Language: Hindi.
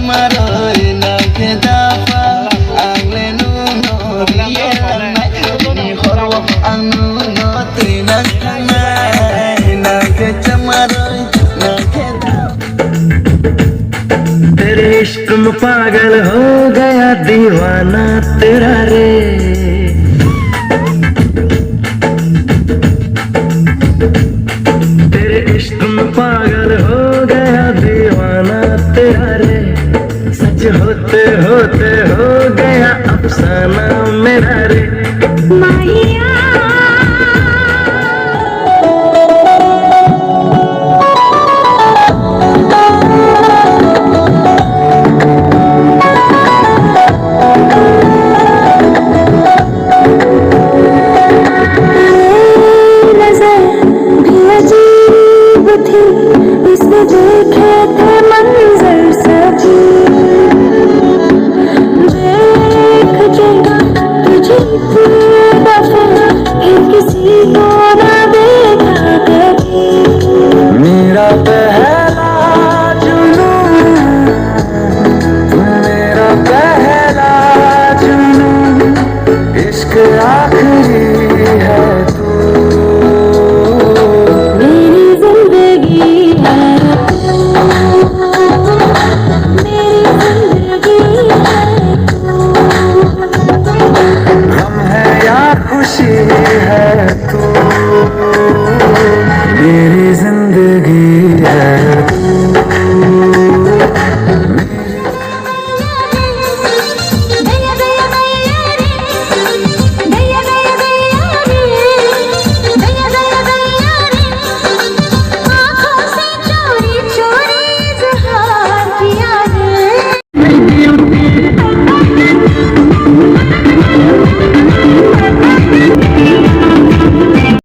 chamaroy na kedafa ang lenuno rielay ni horwo ang nuno tinang kanay na ke chamaroy na kedafa तेरे इश्क में पागल हो गया दीवाना तेरा रे तेरे इश्क में पागल हो गया दीवाना तेरा रे सच होते होते हो गया अफसाना मेरा रे माहिया